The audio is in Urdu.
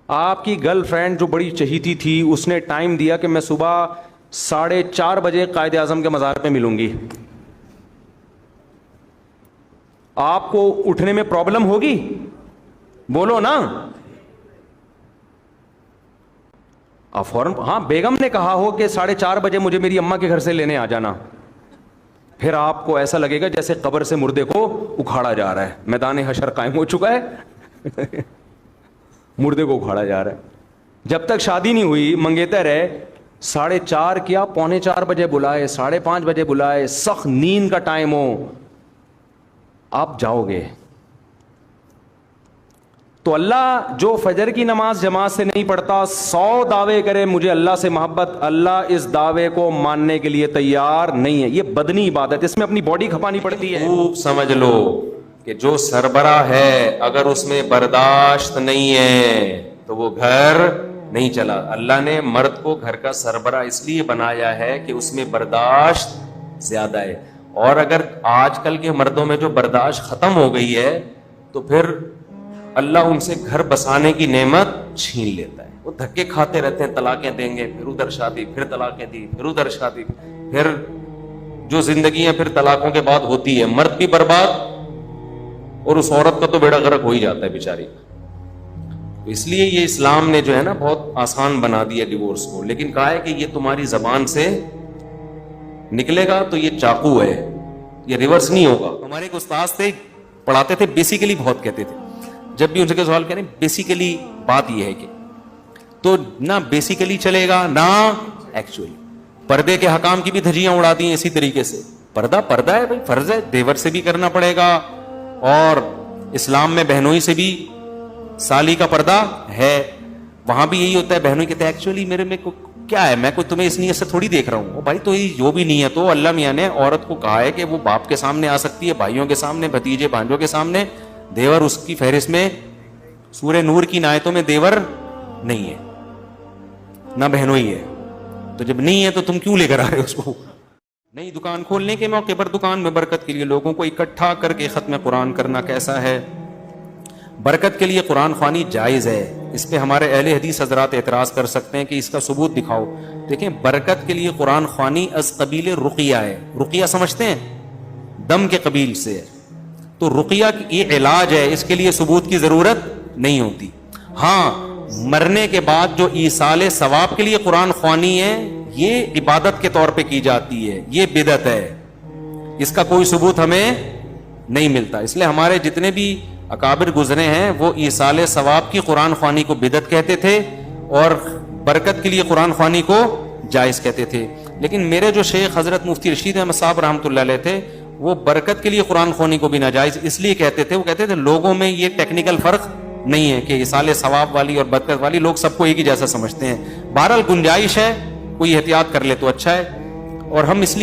آپ کی گرل فرینڈ جو بڑی چہیتی تھی اس نے ٹائم دیا کہ میں صبح 4:30 بجے قائد اعظم کے مزار پہ ملوں گی. آپ کو اٹھنے میں پرابلم ہوگی؟ بولو نا. آپ فوراً ہاں بیگم نے کہا ہو کہ 4:30 بجے مجھے میری اماں کے گھر سے لینے آ جانا, پھر آپ کو ایسا لگے گا جیسے قبر سے مردے کو اکھاڑا جا رہا ہے. میدان حشر قائم ہو چکا ہے, مردے کو اکھاڑا جا رہا ہے. جب تک شادی نہیں ہوئی منگیتے رہے, 4:30 کیا 3:45 بجے بلائے, 5:30 بجے بلائے, سخت نیند کا ٹائم ہو, آپ جاؤ گے. تو اللہ جو فجر کی نماز جماعت سے نہیں پڑھتا 100 دعوے کرے مجھے اللہ سے محبت, اللہ اس دعوے کو ماننے کے لیے تیار نہیں ہے. یہ بدنی عبادت, اس میں اپنی باڈی کھپانی پڑتی ہے. خوب سمجھ لو کہ جو سربراہ ہے اگر اس میں برداشت نہیں ہے تو وہ گھر نہیں چلا. اللہ نے مرد کو گھر کا سربراہ اس لیے بنایا ہے کہ اس میں برداشت زیادہ ہے. اور اگر آج کل کے مردوں میں جو برداشت ختم ہو گئی ہے تو پھر اللہ ان سے گھر بسانے کی نعمت چھین لیتا ہے. وہ دھکے کھاتے رہتے ہیں, طلاقیں دیں گے, پھر ادھر شادی, پھر طلاقیں دی, پھر ادھر شادی, پھر جو زندگیاں پھر طلاقوں کے بعد ہوتی ہے, مرد بھی برباد اور اس عورت کا تو بیڑا غرق ہو ہی جاتا ہے بیچاری. اس لیے یہ اسلام نے جو ہے نا بہت آسان بنا دیا ڈیورس کو, لیکن کہا ہے کہ یہ تمہاری زبان سے نکلے گا تو یہ چاقو ہے, یہ ریورس نہیں ہوگا. ہمارے ایک استاد تھے, پڑھاتے تھے, بیسیکلی بہت کہتے تھے, جب بھی ان سے سوال کریں بیسیکلی بات یہ ہے کہ تو نہ بیسیکلی چلے گا نہ ایکچولی. پردے کے حکام کی بھی دھجیاں اڑا دی ہیں اسی طریقے سے. پردہ پردہ ہے بھائی, فرض ہے, دیور سے بھی کرنا پڑے گا, اور اسلام میں بہنوئی سے بھی سالی کا پردہ ہے, وہاں بھی یہی ہوتا ہے. بہنوئی کہتے ہیں ایکچولی میرے میں کیا ہے, میں کوئی تمہیں اس نیت سے تھوڑی دیکھ رہا ہوں. وہ بھائی تو جو بھی نیت ہو, اللہ میاں نے عورت کو کہا ہے کہ وہ باپ کے سامنے آ سکتی ہے, بھائیوں کے سامنے, بھتیجے بھانجوں کے سامنے. دیور اس کی فہرست میں سورہ نور کی آیتوں میں دیور نہیں ہے, نہ بہنوئی ہے. تو جب نہیں ہے تو تم کیوں لے کر آ رہے ہو اس کو؟ نئی دکان کھولنے کے موقع پر دکان میں برکت کے لیے لوگوں کو اکٹھا کر کے ختم قرآن کرنا کیسا ہے؟ برکت کے لیے قرآن خوانی جائز ہے. اس پہ ہمارے اہل حدیث حضرات اعتراض کر سکتے ہیں کہ اس کا ثبوت دکھاؤ. دیکھیں, برکت کے لیے قرآن خوانی از قبیل رقیہ ہے. رقیہ سمجھتے ہیں, دم کے قبیل سے ہے. تو رقیہ یہ علاج ہے, اس کے لیے ثبوت کی ضرورت نہیں ہوتی. ہاں, مرنے کے بعد جو ایصال ثواب کے لیے قرآن خوانی ہے یہ عبادت کے طور پہ کی جاتی ہے, یہ بدعت ہے, اس کا کوئی ثبوت ہمیں نہیں ملتا. اس لیے ہمارے جتنے بھی اکابر گزرے ہیں وہ ایصال ثواب کی قرآن خوانی کو بدعت کہتے تھے اور برکت کے لیے قرآن خوانی کو جائز کہتے تھے. لیکن میرے جو شیخ حضرت مفتی رشید احمد صاحب رحمۃ اللہ علیہ تھے, وہ برکت کے لیے قرآن خوانی کو بھی ناجائز اس لیے کہتے تھے, وہ کہتے تھے لوگوں میں یہ ٹیکنیکل فرق نہیں ہے کہ ایصال ثواب والی اور برکت والی لوگ سب کو ایک ہی جیسا سمجھتے ہیں. بہرحال گنجائش ہے, کوئی احتیاط کر لے تو اچھا ہے. اور ہم اس لیے